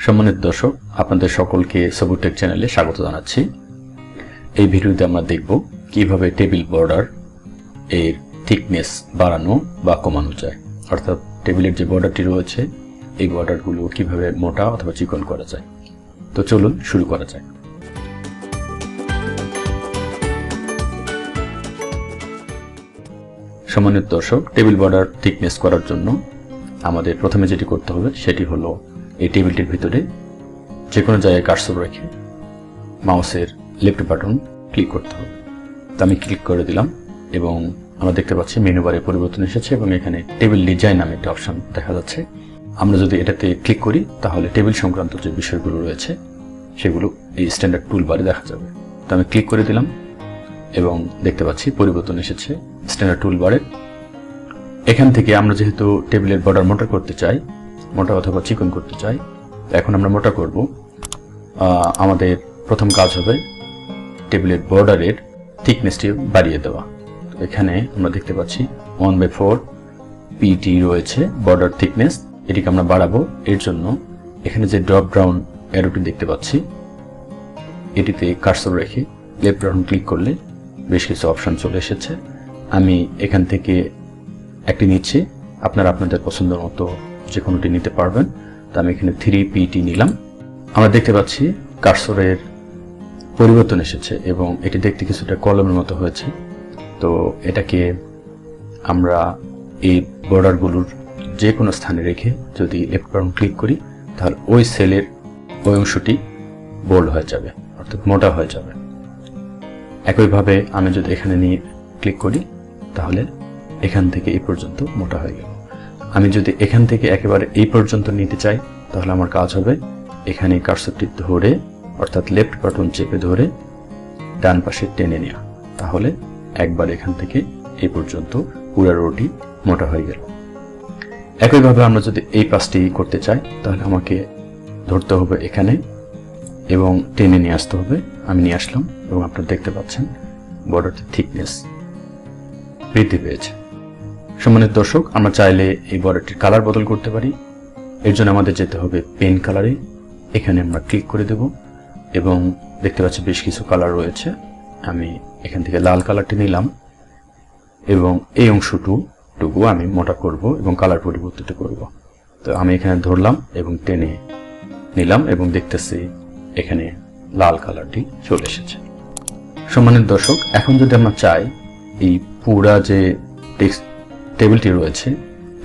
সম্মানিত দর্শক, আপনাদের সকলকে সাবুর টেক চ্যানেলে স্বাগত জানাচ্ছি। এই ভিডিওতে আমরা দেখব কিভাবে টেবিল বর্ডার এর থিকনেস বাড়ানো বা কমানো যায়, অর্থাৎ টেবিলের যে বর্ডারটি রয়েছে এই বর্ডারগুলো কিভাবে মোটা অথবা চিকন করা যায়। তো চলুন শুরু করা যায়। সম্মানিত দর্শক, টেবিল বর্ডার থিকনেস করার জন্য আমাদের প্রথমে যেটি করতে হবে সেটি হলো এই টেবিলটির ভিতরে যে কোনো জায়গায় কার্সর রেখে মাউসের লেফট বাটন ক্লিক করতে হবে। তো আমি ক্লিক করে দিলাম এবং আমরা দেখতে পাচ্ছি মেনু বারে পরিবর্তন এসেছে এবং এখানে টেবিল ডিজাইন নামে একটা অপশন দেখা যাচ্ছে। আমরা যদি এটাতে ক্লিক করি তাহলে টেবিল সংক্রান্ত যে বিষয়গুলো রয়েছে সেগুলো এই স্ট্যান্ডার্ড টুল বারে দেখা যাবে। তো আমি ক্লিক করে দিলাম এবং দেখতে পাচ্ছি পরিবর্তন এসেছে স্ট্যান্ডার্ড টুল বারে। এখান থেকে আমরা যেহেতু টেবিলের বর্ডার মোটা করতে চাই, মোটা অথবা চিকন করতে চাই, এখন আমরা মোটা করব। আমাদের প্রথম কাজ হবে টেবিলের বর্ডারের থিকনেসটি বাড়িয়ে দেওয়া। এখানে আমরা দেখতে পাচ্ছি 1/4 পিটি রয়েছে বর্ডার থিকনেস, এটিকে আমরা বাড়াবো। এর জন্য এখানে যে ড্রপ ডাউন অ্যারোটি দেখতে পাচ্ছি এটিতে কার্সর রেখে লেফট বাটন ক্লিক করলে বেশ কিছু অপশন চলে এসেছে। আমি এখান থেকে একটি নিচ্ছি, আপনারা আপনাদের পছন্দ মতো যে কোনোটি নিতে পারবেন। তো আমি এখানে 3PT নিলাম। আমরা দেখতে পাচ্ছি কার্সরের পরিবর্তন এসেছে এবং এটি দেখতে কিছুটা কলমের মতো হয়েছে। তো এটাকে আমরা এই বর্ডারগুলোর যে কোনো স্থানে রেখে যদি লেফট বাটন ক্লিক করি তাহলে ওই সেলের ওই অংশটি বোল্ড হয়ে যাবে, অর্থাৎ মোটা হয়ে যাবে। একইভাবে আমি যদি এখানে নিয়ে ক্লিক করি তাহলে এখান থেকে এই পর্যন্ত মোটা হয়ে গেল। আমি যদি এখান থেকে একেবারে এই পর্যন্ত নিতে চাই তাহলে আমার কাজ হবে এখানে কার্সরটি ধরে, অর্থাৎ লেফট বাটন চেপে ধরে ডান পাশে টেনে নেওয়া, তাহলে একবার এখান থেকে এই পর্যন্ত পুরো রোটি মোটা হয়ে গেল। একইভাবে আমরা যদি এই পাশটি করতে চাই তাহলে আমাকে ধরতে হবে এখানে এবং টেনে নিয়ে আসতে হবে। আমি নিয়ে আসলাম এবং আপনারা দেখতে পাচ্ছেন বর্ডারটির থিকনেস বৃদ্ধি পেয়েছে। সম্মানিত দর্শক, আমরা চাইলে এই বর্ডারটির কালার বদল করতে পারি। এর জন্য আমাদের যেতে হবে পেন কালারে। এখানে আমরা ক্লিক করে দেব এবং দেখতে পাচ্ছি বেশ কিছু কালার রয়েছে। আমি এখান থেকে লাল কালারটি নিলাম এবং এই অংশটুকু আমি মোটা করব এবং কালার পরিবর্তিত করব। তো আমি এখানে ধরলাম এবং টেনে নিলাম এবং দেখতেছি এখানে লাল কালারটি চলে এসেছে। সম্মানিত দর্শক, এখন যদি আমরা চাই এই পুরা যে টেবিলটি রয়েছে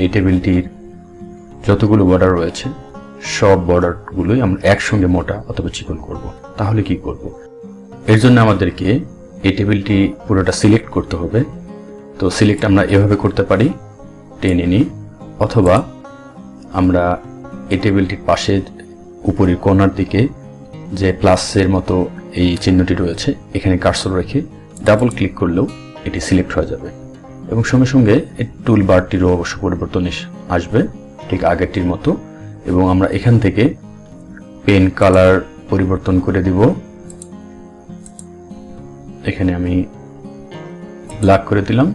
এই টেবিলটির যতগুলো বর্ডার রয়েছে সব বর্ডারগুলোই আমরা একসঙ্গে মোটা অথবা চিকন করব, তাহলে কি করব? এর জন্য আমাদেরকে এই টেবিলটি পুরোটা সিলেক্ট করতে হবে। তো সিলেক্ট আমরা এভাবে করতে পারি, টেনে নিই, অথবা আমরা এই টেবিলটির পাশে উপরের কোণার দিকে যে প্লাসের মতো এই চিহ্নটি রয়েছে এখানে কার্সর রেখে ডাবল ক্লিক করলেও এটি সিলেক্ট হয়ে যাবে এবং সঙ্গে সঙ্গে এই টুল বারটিরও অবশ্য পরিবর্তন আসবে ঠিক আগেরটির মতো। এবং আমরা এখান থেকে পেন কালার পরিবর্তন করে দিব। এখানে আমি ব্ল্যাক করে দিলাম।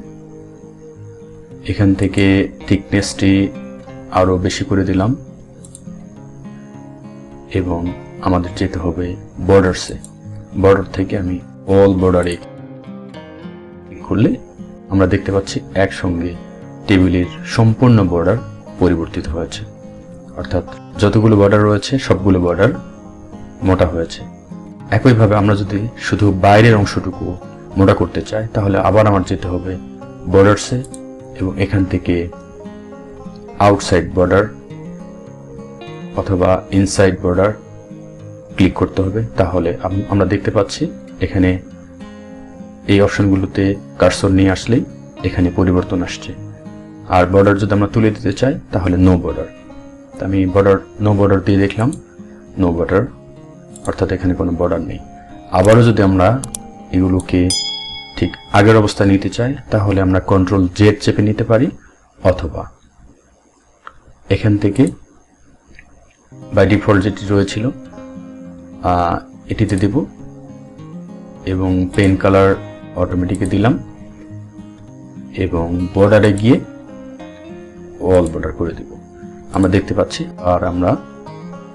এখান থেকে থিকনেসটি আরো বেশি করে দিলাম এবং আমাদের যেতে হবে বর্ডারসে। বর্ডার থেকে আমি অল বর্ডারে করলে আমরা দেখতে পাচ্ছি একসঙ্গে টেবিলের সম্পূর্ণ বর্ডার পরিবর্তিত হয়েছে, অর্থাৎ যতগুলো বর্ডার রয়েছে সবগুলো বর্ডার মোটা হয়েছে। একইভাবে আমরা যদি শুধু বাইরের অংশটুকু মোটা করতে চাই তাহলে আবার আমার যেতে হবে বর্ডারসে এবং এখান থেকে আউটসাইড বর্ডার অথবা ইনসাইড বর্ডার ক্লিক করতে হবে। তাহলে আমরা দেখতে পাচ্ছি এখানে এই অপশনগুলোতে কার্সর নিয়ে আসলেই এখানে পরিবর্তন আসছে। আর বর্ডার যদি আমরা তুলে দিতে চাই তাহলে নো বর্ডার। আমি নো বর্ডার দিয়ে দেখলাম নো বর্ডার, অর্থাৎ এখানে কোনো বর্ডার নেই। আবারও যদি আমরা এগুলোকে ঠিক আগের অবস্থায় নিতে চাই তাহলে আমরা Ctrl+Z চেপে নিতে পারি, অথবা এখান থেকে বাই ডিফল্ট যেটি রয়েছিল এটিতে দেব এবং পেন কালার অটোমেটিকে দিলাম এবং বর্ডারে গিয়ে অল বর্ডার করে দেব। আমরা দেখতে পাচ্ছি আর আমরা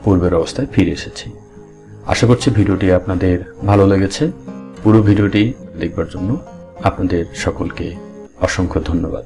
পূর্বের অবস্থায় ফিরে এসেছি। আশা করছি ভিডিওটি আপনাদের ভালো লেগেছে। পুরো ভিডিওটি দেখবার জন্য আপনাদের সকলকে অসংখ্য ধন্যবাদ।